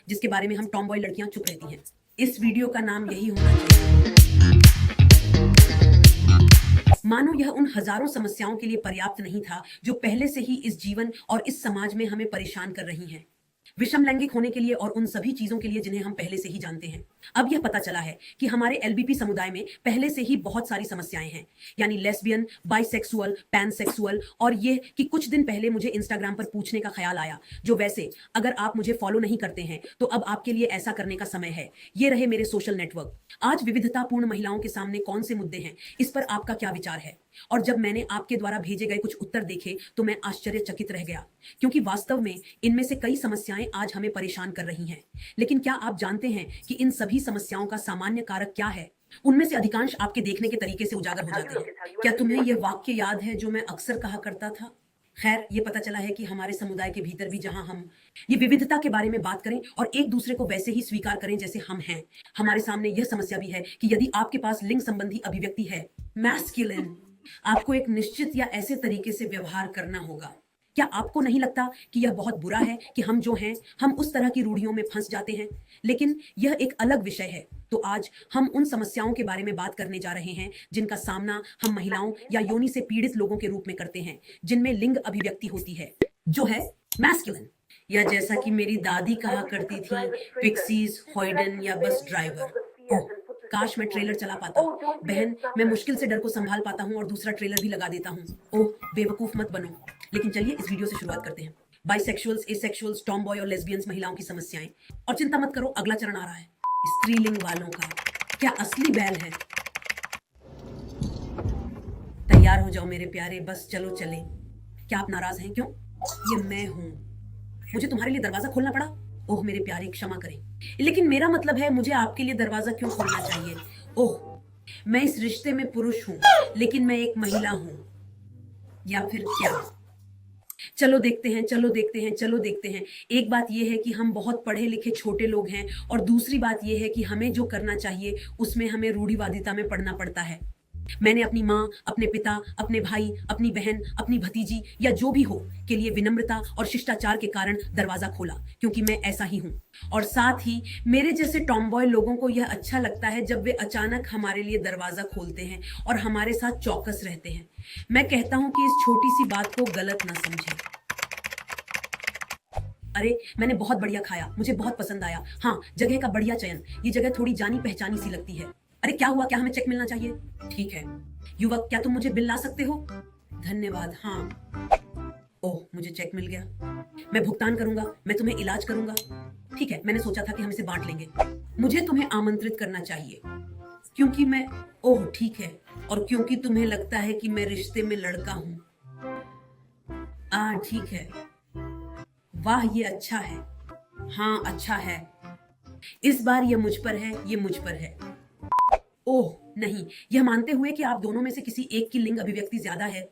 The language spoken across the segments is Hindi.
जिसके बारे में हम टॉम-बॉय लड़कियां चुप रहती हैं। इस वीडियो का नाम यही होना चाहिए। मानो यह उन हजारों समस्याओं के लिए पर्याप्त नहीं था जो पहले से ही इस जीवन और इस समाज में हमें परेशान कर रही हैं। विषम लैंगिक होने के लिए और उन सभी चीजों के लिए जिन्हें हम पहले से ही जानते हैं। अब यह पता चला है कि हमारे एलबीपी समुदाय में पहले से ही बहुत सारी समस्याएं हैं, यानी लेस्बियन, बाइसेक्सुअल, पैनसेक्सुअल, और ये कि कुछ दिन पहले मुझे इंस्टाग्राम पर पूछने का ख्याल आया, जो वैसे अगर आप मुझे फॉलो नहीं करते हैं तो अब आपके लिए ऐसा करने का समय है। ये रहे मेरे सोशल नेटवर्क। आज विविधतापूर्ण महिलाओं के सामने कौन से मुद्दे हैं, इस पर आपका क्या विचार है? और जब मैंने आपके द्वारा भेजे गए कुछ उत्तर देखे तो मैं आश्चर्यचकित रह गया, क्योंकि वास्तव में इनमें से कई समस्याएं आज हमें परेशान कर रही हैं। लेकिन क्या आप जानते हैं कि इन सभी समस्याओं का सामान्य कारक क्या है? उनमें से अधिकांश आपके देखने के तरीके से उजागर हो जाते हैं। क्या तुम्हें यह वाक्य याद है जो मैं अक्सर कहा करता था? खैर, ये पता चला है कि हमारे समुदाय के भीतर भी जहां हम ये विविधता के बारे में बात करें और एक दूसरे को वैसे ही स्वीकार करें जैसे हम हैं, हमारे सामने यह समस्या भी है कि यदि आपके पास लिंग संबंधी अभिव्यक्ति है, मैस्कुलिन, आपको एक निश्चित या ऐसे तरीके से व्यवहार करना होगा। क्या आपको नहीं लगता कि यह बहुत बुरा है कि हम जो हैं, हम उस तरह की रूढ़ियों में फंस जाते हैं? लेकिन यह एक अलग विषय है। तो आज हम उन समस्याओं के बारे में बात करने जा रहे हैं जिनका सामना हम महिलाओं या योनि से पीड़ित लोगों के रूप में करते हैं, जिनमें लिंग अभिव्यक्ति होती है, जो है मैस्कुलिन, या जैसा कि मेरी दादी कहा करती थी, पिक्सीज, हॉइडन या बस ड्राइवर। ओह, काश मैं ट्रेलर चला पाता। बहन, मैं मुश्किल से डर को संभाल पाता हूँ और दूसरा ट्रेलर भी लगा देता हूँ। ओह, बेवकूफ मत बनो। लेकिन चलिए इस वीडियो से शुरुआत करते हैं। बाइसेक्सुअल्स, एसेक्सुअल्स, टॉम बॉय और लेस्बियंस महिलाओं की समस्याएं। और चिंता मत करो, अगला चरण आ रहा है, स्त्रीलिंग वालों का। क्या असली बैल है? तैयार हो जाओ मेरे प्यारे, बस चलो चले। क्या आप नाराज हैं? क्यों? ये मैं हूं। मुझे तुम्हारे लिए दरवाजा खोलना पड़ा? ओह मेरे प्यारे, क्षमा करें, लेकिन मेरा मतलब है, मुझे आपके लिए दरवाजा क्यों खोलना चाहिए? ओह, मैं इस रिश्ते में पुरुष हूं, लेकिन मैं एक महिला हूं, या फिर क्या? चलो देखते हैं, चलो देखते हैं, चलो देखते हैं। एक बात यह है कि हम बहुत पढ़े लिखे छोटे लोग हैं, और दूसरी बात यह है कि हमें जो करना चाहिए उसमें हमें रूढ़िवादिता में पड़ना पड़ता है। मैंने अपनी माँ, अपने पिता, अपने भाई, अपनी बहन, अपनी भतीजी या जो भी हो के लिए विनम्रता और शिष्टाचार के कारण दरवाजा खोला, क्योंकि मैं ऐसा ही हूँ। और साथ ही मेरे जैसे टॉमबॉय लोगों को यह अच्छा लगता है जब वे अचानक हमारे लिए दरवाजा खोलते हैं और हमारे साथ चौकस रहते हैं। मैं कहता हूँ कि इस छोटी सी बात को गलत ना समझें। अरे, मैंने बहुत बढ़िया खाया, मुझे बहुत पसंद आया। हाँ, जगह का बढ़िया चयन, ये जगह थोड़ी जानी पहचानी सी लगती है। अरे क्या हुआ, क्या हमें चेक मिलना चाहिए? ठीक है। युवक, क्या तुम मुझे बिल ला सकते हो? धन्यवाद, हाँ। ओह, मुझे चेक मिल गया। मैं भुगतान करूंगा, मैं तुम्हें इलाज करूंगा। ठीक है, मैंने सोचा था कि हम इसे बांट लेंगे। मुझे तुम्हें आमंत्रित करना चाहिए, क्योंकि मैं, ओह ठीक है, और क्योंकि तुम्हें लगता है कि मैं रिश्ते में लड़का हूं। ठीक है। वाह, ये अच्छा है। हाँ, अच्छा है। इस बार ये मुझ पर है, ये मुझ पर है। ओह नहीं, यह मानते हुए कि आप दोनों में से किसी एक की लिंग अभिव्यक्ति ज्यादा है,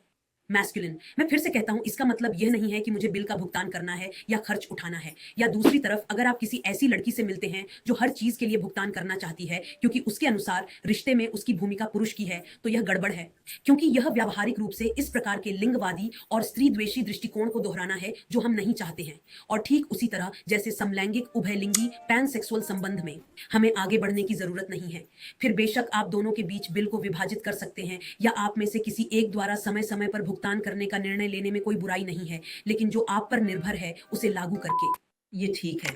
मैस्कुलिन। मैं फिर से कहता हूं, इसका मतलब यह नहीं है कि मुझे बिल का भुगतान करना है या खर्च उठाना है। या दूसरी तरफ, अगर आप किसी ऐसी लड़की से मिलते हैं जो हर चीज के लिए भुगतान करना चाहती है क्योंकि उसके अनुसार रिश्ते में उसकी भूमिका पुरुष की है, तो यह गड़बड़ है, क्योंकि यह व्यावहारिक रूप से इस प्रकार के लिंगवादी और स्त्री द्वेषी दृष्टिकोण को दोहराना है जो हम नहीं चाहते हैं। और ठीक उसी तरह जैसे समलैंगिक, उभयलिंगी, पैनसेक्सुअल संबंध में हमें आगे बढ़ने की जरूरत नहीं है। फिर बेशक आप दोनों के बीच बिल को विभाजित कर सकते हैं, या आप में से किसी एक द्वारा समय समय पर भुगतान करने का निर्णय लेने में कोई बुराई नहीं है, लेकिन जो आप पर निर्भर है उसे लागू करके। ये ठीक है।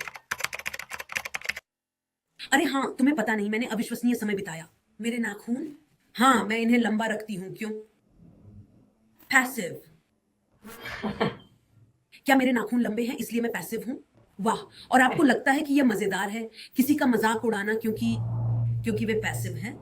अरे हाँ, तुम्हें पता नहीं, मैंने अविश्वसनीय समय बिताया। मेरे नाखून? हाँ, मैं इन्हें लंबा रखती हूं। क्यों? पैसिव। क्या मेरे नाखून लंबे हैं इसलिए मैं पैसिव हूं? वाह, और आपको लगता है कि यह मजेदार है किसी का मजाक उड़ाना क्योंकि वे पैसिव हैं?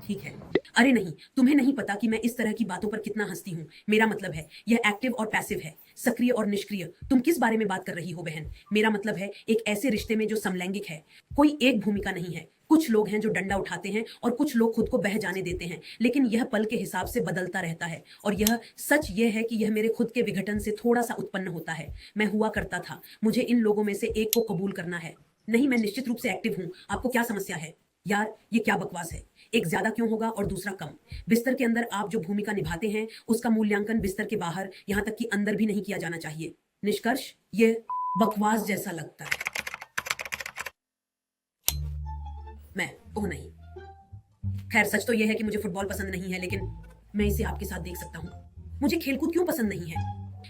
ठीक है। अरे नहीं, तुम्हें नहीं पता कि मैं इस तरह की बातों पर कितना हंसती हूँ। मेरा मतलब है, यह एक्टिव और पैसिव है, सक्रिय और निष्क्रिय। तुम किस बारे में बात कर रही हो बहन? मेरा मतलब है एक ऐसे रिश्ते में जो समलैंगिक है। कोई एक भूमिका नहीं है। कुछ लोग हैं जो डंडा उठाते हैं और कुछ लोग खुद को बह जाने देते हैं, लेकिन यह पल के हिसाब से बदलता रहता है। और यह सच यह है कि यह मेरे खुद के विघटन से थोड़ा सा उत्पन्न होता है। मैं हुआ करता था, मुझे इन लोगों में से एक को कबूल करना है। नहीं, मैं निश्चित रूप से एक्टिव हूँ। आपको क्या समस्या है? यार, ये क्या बकवास है? एक ज्यादा क्यों होगा और दूसरा कम? बिस्तर के अंदर आप जो भूमिका निभाते हैं उसका मूल्यांकन बिस्तर के बाहर, यहां तक कि अंदर भी नहीं किया जाना चाहिए। निष्कर्ष, ये बकवास जैसा लगता है। मैं ओह नहीं, खैर सच तो यह है कि मुझे फुटबॉल पसंद नहीं है, लेकिन मैं इसे आपके साथ देख सकता हूँ। मुझे खेलकूद क्यों पसंद नहीं है?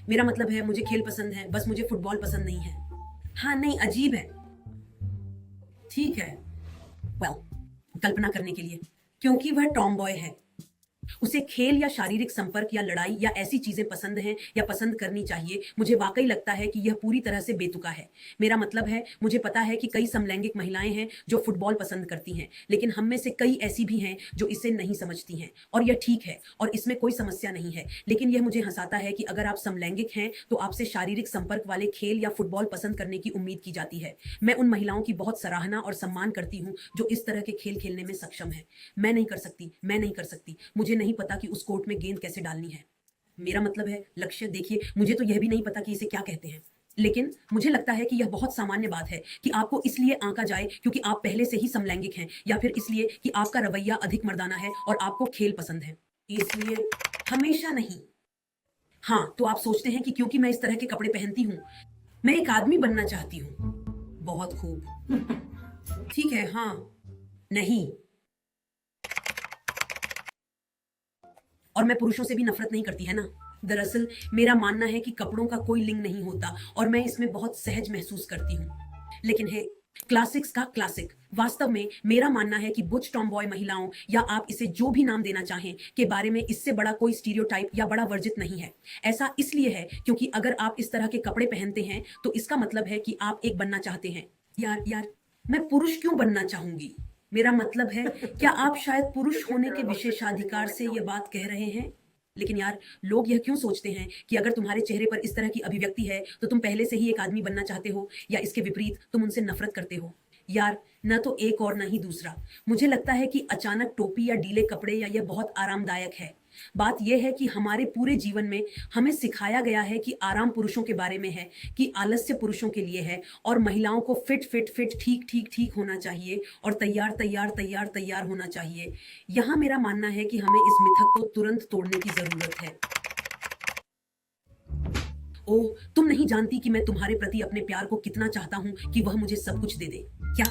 मेरा मतलब है मुझे खेल पसंद है, बस मुझे फुटबॉल पसंद नहीं है। हाँ नहीं, अजीब है। ठीक है, कल्पना करने के लिए, क्योंकि वह टॉम बॉय है। उसे खेल या शारीरिक संपर्क या लड़ाई या ऐसी चीजें पसंद हैं या पसंद करनी चाहिए। मुझे वाकई लगता है कि यह पूरी तरह से बेतुका है। मेरा मतलब है मुझे पता है कि कई समलैंगिक महिलाएं हैं जो फुटबॉल पसंद करती हैं, लेकिन हम में से कई ऐसी भी हैं जो इसे नहीं समझती हैं, और यह ठीक है और इसमें कोई समस्या नहीं है। लेकिन यह मुझे हंसाता है कि अगर आप समलैंगिक हैं तो आपसे शारीरिक संपर्क वाले खेल या फुटबॉल पसंद करने की उम्मीद की जाती है। मैं उन महिलाओं की बहुत सराहना और सम्मान करती हूँ जो इस तरह के खेल खेलने में सक्षम है। मैं नहीं कर सकती, मैं नहीं कर सकती। मुझे नहीं पता कि उस कोर्ट में गेंद कैसे डालनी है। मेरा मतलब है लक्ष्य, देखिए मुझे तो यह भी नहीं पता कि इसे क्या कहते हैं, लेकिन मुझे लगता है कि यह बहुत सामान्य बात है कि आपको इसलिए आंका जाए क्योंकि आप पहले से ही समलैंगिक हैं, या फिर इसलिए कि आपका रवैया अधिक मर्दाना है और आपको खेल पसंद है। इसलिए हमेशा नहीं। हाँ, तो आप सोचते हैं कि क्योंकि मैं इस तरह के कपड़े पहनती हूँ मैं एक आदमी बनना चाहती हूँ। बहुत खूब, ठीक है। हाँ नहीं, और मैं पुरुषों से भी नफरत नहीं करती, है ना? दरअसल मेरा मानना है कि कपड़ों का कोई लिंग नहीं होता और मैं इसमें बहुत सहज महसूस करती हूँ। लेकिन है क्लासिक्स का क्लासिक, वास्तव में मेरा मानना है कि बुच टॉमबॉय महिलाओं, या आप इसे जो भी नाम देना चाहें, के बारे में इससे बड़ा कोई स्टीरियोटाइप या बड़ा वर्जित नहीं है। ऐसा इसलिए है क्योंकि अगर आप इस तरह के कपड़े पहनते हैं तो इसका मतलब है कि आप एक बनना चाहते हैं। यार, मैं पुरुष क्यों बनना चाहूंगी? मेरा मतलब है क्या आप शायद पुरुष होने के विशेषाधिकार से ये बात कह रहे हैं? लेकिन यार, लोग यह क्यों सोचते हैं कि अगर तुम्हारे चेहरे पर इस तरह की अभिव्यक्ति है तो तुम पहले से ही एक आदमी बनना चाहते हो, या इसके विपरीत तुम उनसे नफरत करते हो? यार, न तो एक और न ही दूसरा। मुझे लगता है कि अचानक टोपी या ढीले कपड़े या यह बहुत आरामदायक है। बात यह है कि हमारे पूरे जीवन में हमें सिखाया गया है कि आराम पुरुषों के बारे में है, कि आलस्य पुरुषों के लिए है, और महिलाओं को फिट फिट फिट ठीक ठीक ठीक होना चाहिए और तैयार तैयार तैयार तैयार होना चाहिए। यहाँ मेरा मानना है कि हमें इस मिथक को तुरंत तोड़ने की जरूरत है। ओह, तुम नहीं जानती कि मैं तुम्हारे प्रति अपने प्यार को कितना चाहता हूं कि वह मुझे सब कुछ दे दे। क्या?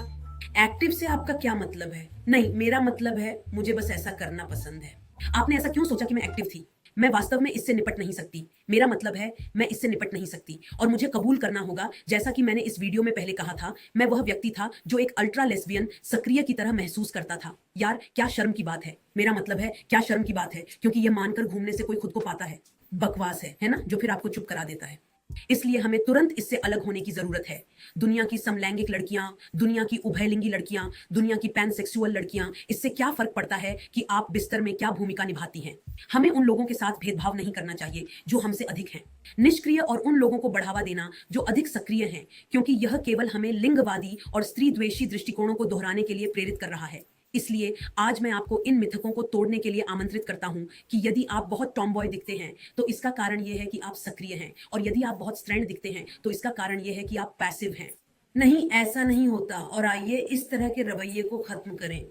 एक्टिव से आपका क्या मतलब है? नहीं, मेरा मतलब है मुझे बस ऐसा करना पसंद है। आपने ऐसा क्यों सोचा कि मैं एक्टिव थी? मैं वास्तव में इससे निपट नहीं सकती। मेरा मतलब है मैं इससे निपट नहीं सकती, और मुझे कबूल करना होगा, जैसा कि मैंने इस वीडियो में पहले कहा था, मैं वह व्यक्ति था जो एक अल्ट्रा लेस्बियन सक्रिय की तरह महसूस करता था। यार, क्या शर्म की बात है। मेरा मतलब है क्या शर्म की बात है, क्योंकि यह मानकर घूमने से कोई खुद को पाता है। बकवास है ना, जो फिर आपको चुप करा देता है। इसलिए हमें तुरंत इससे अलग होने की जरूरत है। दुनिया की समलैंगिक लड़कियां, दुनिया की उभयलिंगी लड़कियां, दुनिया की पैनसेक्सुअल लड़कियां, इससे क्या फर्क पड़ता है कि आप बिस्तर में क्या भूमिका निभाती हैं? हमें उन लोगों के साथ भेदभाव नहीं करना चाहिए जो हमसे अधिक हैं, निष्क्रिय, और उन लोगों को बढ़ावा देना जो अधिक सक्रिय हैं, क्योंकि यह केवल हमें लिंगवादी और स्त्री द्वेषी दृष्टिकोणों को दोहराने के लिए प्रेरित कर रहा है। इसलिए आज मैं आपको इन मिथकों को तोड़ने के लिए आमंत्रित करता हूं कि यदि आप बहुत टॉमबॉय दिखते हैं तो इसका कारण यह है कि आप सक्रिय हैं, और यदि आप बहुत स्ट्रेंड दिखते हैं तो इसका कारण यह है कि आप पैसिव हैं। नहीं, ऐसा नहीं होता, और आइए इस तरह के रवैये को खत्म करें,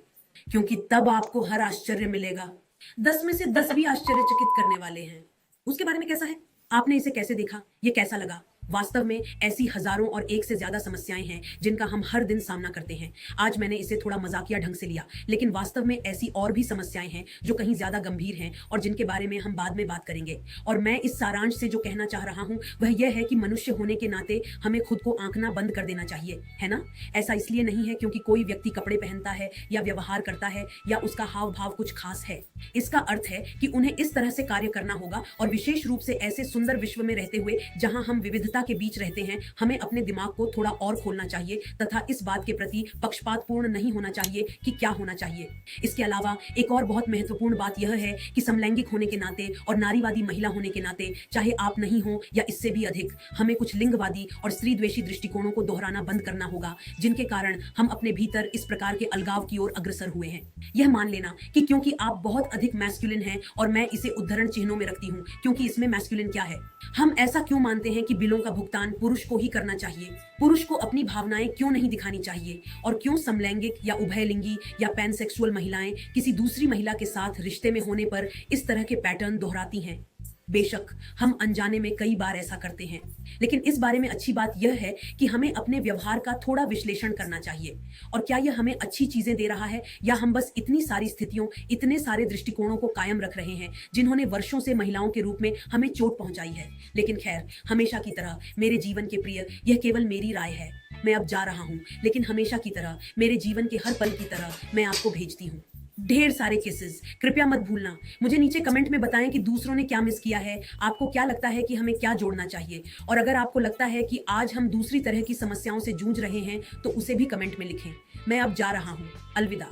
क्योंकि तब आपको हर आश्चर्य मिलेगा। 10 में से 10 भी आश्चर्यचकित करने वाले हैं। उसके बारे में कैसा है? आपने इसे कैसे देखा? ये कैसा लगा? वास्तव में ऐसी हजारों और एक से ज्यादा समस्याएं हैं जिनका हम हर दिन सामना करते हैं। आज मैंने इसे थोड़ा मजाकिया ढंग से लिया, लेकिन वास्तव में ऐसी और भी समस्याएं हैं जो कहीं ज्यादा गंभीर हैं और जिनके बारे में हम बाद में बात करेंगे। और मैं इस सारांश से जो कहना चाह रहा हूं वह यह है कि मनुष्य होने के नाते हमें खुद को आंकना बंद कर देना चाहिए, है ना? ऐसा इसलिए नहीं है क्योंकि कोई व्यक्ति कपड़े पहनता है या व्यवहार करता है या उसका हाव भाव कुछ खास है। इसका अर्थ है कि उन्हें इस तरह से कार्य करना होगा, और विशेष रूप से ऐसे सुंदर विश्व में रहते हुए जहां हम विविधता के बीच रहते हैं, हमें अपने दिमाग को थोड़ा और खोलना चाहिए तथा इस बात के प्रति पक्षपातपूर्ण नहीं होना चाहिए कि क्या होना चाहिए। इसके अलावा एक और बहुत महत्वपूर्ण बात यह है कि समलैंगिक होने के नाते और नारीवादी महिला होने के नाते, चाहे आप नहीं हो या इससे भी अधिक, हमें कुछ लिंगवादी और स्त्री द्वेषी दृष्टिकोणों को दोहराना बंद करना होगा, जिनके कारण हम अपने भीतर इस प्रकार के अलगाव की ओर अग्रसर हुए हैं। यह मान लेना कि क्योंकि आप बहुत अधिक मैस्कुलिन हैं, और मैं इसे उद्धरण चिन्हों में रखती हूं क्योंकि इसमें मैस्कुलिन क्या है, हम ऐसा क्यों मानते हैं कि बिलों का भुगतान पुरुष को ही करना चाहिए? पुरुष को अपनी भावनाएं क्यों नहीं दिखानी चाहिए? और क्यों समलैंगिक या उभयलिंगी या पैनसेक्सुअल महिलाएं किसी दूसरी महिला के साथ रिश्ते में होने पर इस तरह के पैटर्न दोहराती हैं? बेशक हम अनजाने में कई बार ऐसा करते हैं, लेकिन इस बारे में अच्छी बात यह है कि हमें अपने व्यवहार का थोड़ा विश्लेषण करना चाहिए। और क्या यह हमें अच्छी चीजें दे रहा है, या हम बस इतनी सारी स्थितियों, इतने सारे दृष्टिकोणों को कायम रख रहे हैं जिन्होंने वर्षों से महिलाओं के रूप में हमें चोट पहुंचाई है। लेकिन खैर, हमेशा की तरह मेरे जीवन के प्रिय, यह केवल मेरी राय है। मैं अब जा रहा हूं, लेकिन हमेशा की तरह, मेरे जीवन के हर पल की तरह मैं आपको भेजती हूँ ढेर सारे किसेस। कृपया मत भूलना, मुझे नीचे कमेंट में बताएं कि दूसरों ने क्या मिस किया है, आपको क्या लगता है कि हमें क्या जोड़ना चाहिए। और अगर आपको लगता है कि आज हम दूसरी तरह की समस्याओं से जूझ रहे हैं तो उसे भी कमेंट में लिखें। मैं अब जा रहा हूं, अलविदा।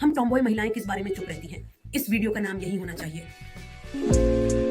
हम टॉमबॉय महिलाएं किस बारे में चुप रहती हैं, इस वीडियो का नाम यही होना चाहिए।